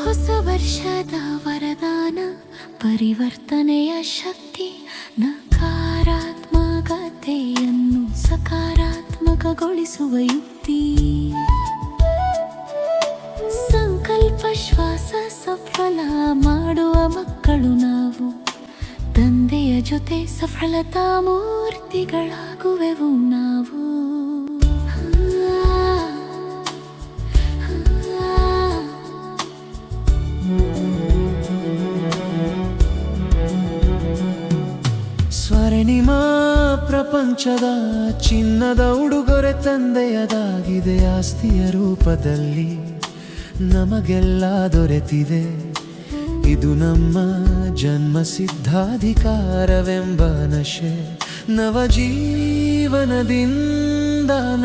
ಹೊಸ ವರ್ಷದ ವರದಾನ, ಪರಿವರ್ತನೆಯ ಶಕ್ತಿ, ನಕಾರಾತ್ಮಕತೆಯನ್ನು ಸಕಾರಾತ್ಮಕಗೊಳಿಸುವ ಯುಕ್ತಿ. ಸಂಕಲ್ಪ ಶ್ವಾಸ ಸಫಲ ಮಾಡುವ ಮಕ್ಕಳು ನಾವು, ತಂದೆಯ ಜೊತೆ ಸಫಲತಾ ಮೂರ್ತಿಗಳಾಗುವೆವು ನಾವು. ಸ್ವರ್ಣಿಮಾ ಪ್ರಪಂಚದ ಚಿನ್ನದ ಉಡುಗೊರೆ ತಂದೆಯದಾಗಿದೆ. ಆಸ್ತಿಯ ರೂಪದಲ್ಲಿ ನಮಗೆಲ್ಲ ದೊರೆತಿದೆ. ಇದು ನಮ್ಮ ಜನ್ಮ ಸಿದ್ಧಾಧಿಕಾರವೆಂಬ ನಶೆ. ನವಜೀವನದಿಂದ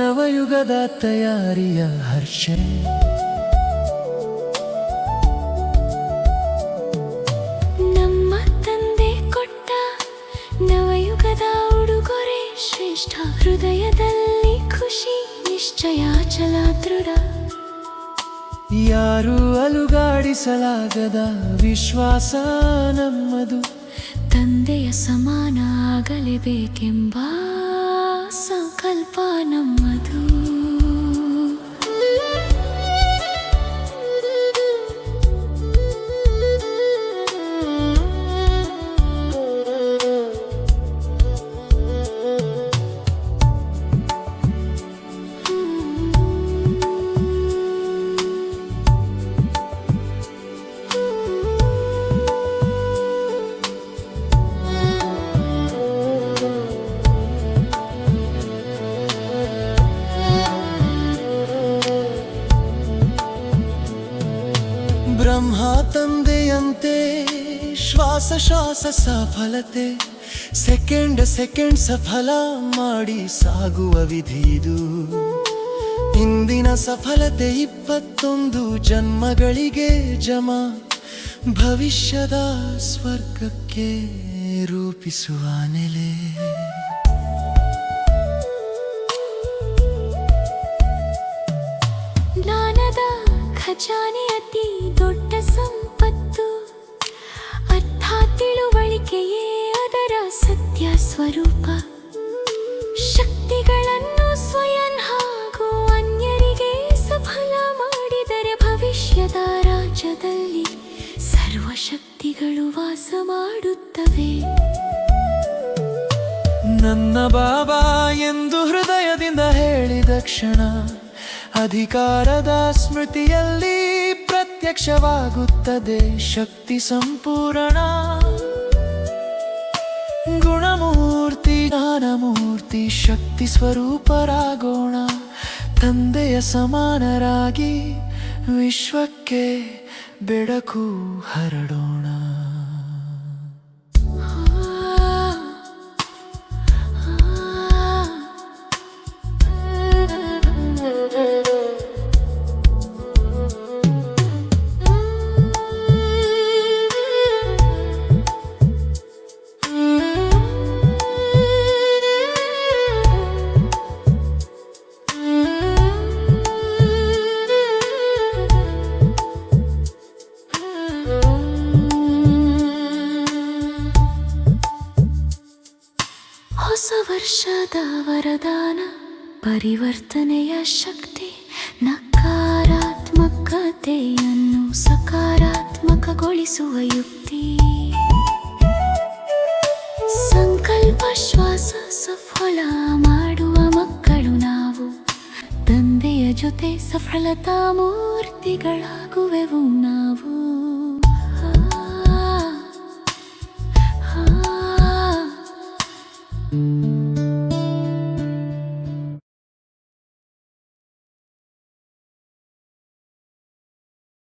ನವಯುಗದ ತಯಾರಿಯ ಹರ್ಷ. ನಮ್ಮ ತಂದೆ ಕೊಟ್ಟ ನವಯುಗದ ಉಡುಗೊರೆ ಶ್ರೇಷ್ಠ. ಹೃದಯದಲ್ಲಿ ಖುಷಿ, ನಿಶ್ಚಯ ಛಲ ದೃಢ. ಯಾರು ಅಲುಗಾಡಿಸಲಾಗದ ವಿಶ್ವಾಸ ನಮ್ಮದು. ತಂದೆಯ ಸಮಾನ ಆಗಲೇಬೇಕೆಂಬ ಸಂಕಲ್ಪ ನಮ್ಮದು. ಬ್ರಹ್ಮ ತಂದೆಯಂತೆ ಶ್ವಾಸ ಶ್ವಾಸ ಸಫಲತೆ. ಸೆಕೆಂಡ್ ಸಫಲ ಮಾಡಿ ಸಾಗುವ ವಿಧಿದು. ಇಂದಿನ ಸಫಲತೆ 21 ಜನ್ಮಗಳಿಗೆ ಜಮಾ. ಭವಿಷ್ಯದ ಸ್ವರ್ಗಕ್ಕೆ ರೂಪಿಸುವ ನೆಲೆ. ಜ್ಞಾನದ ಖಜಾನೆ ಅತಿ ದೊಡ್ಡ ಸಂಪತ್ತು. ಅರ್ಥ ತಿಳುವಳಿಕೆಯೇ ಅದರ ಸತ್ಯ ಸ್ವರೂಪ. ಶಕ್ತಿಗಳನ್ನು ಸ್ವಯಂ ಹಾಗೂ ಅನ್ಯರಿಗೆ ಸಫಲ ಮಾಡಿದರೆ ಭವಿಷ್ಯದ ರಾಜ್ಯದಲ್ಲಿ ಸರ್ವಶಕ್ತಿಗಳು ವಾಸ ಮಾಡುತ್ತವೆ. ನನ್ನ ಬಾಬಾ ಎಂದು ಹೃದಯದಿಂದ ಹೇಳಿದ ಕ್ಷಣ ಅಧಿಕಾರದ ಸ್ಮೃತಿಯಲ್ಲಿ ಪ್ರತ್ಯಕ್ಷವಾಗುತ್ತದೆ ಶಕ್ತಿ ಸಂಪೂರ್ಣ. ಗುಣಮೂರ್ತಿ ಜ್ಞಾನಮೂರ್ತಿ ಶಕ್ತಿ ಸ್ವರೂಪರಾಗೋಣ. ತಂದೆಯ ಸಮಾನರಾಗಿ ವಿಶ್ವಕ್ಕೆ ಬೆಳಕು ಹರಡೋಣ. ಹೊಸ ವರ್ಷದ ವರದಾನ, ಪರಿವರ್ತನೆಯ ಶಕ್ತಿ, ನಕಾರಾತ್ಮಕತೆಯನ್ನು ಸಕಾರಾತ್ಮಕಗೊಳಿಸುವ ಯುಕ್ತಿ. ಸಂಕಲ್ಪ ಶ್ವಾಸ ಸಫಲ ಮಾಡುವ ಮಕ್ಕಳು ನಾವು, ತಂದೆಯ ಜೊತೆ ಸಫಲತಾ ಮೂರ್ತಿಗಳಾಗುವೆವು ನಾವು.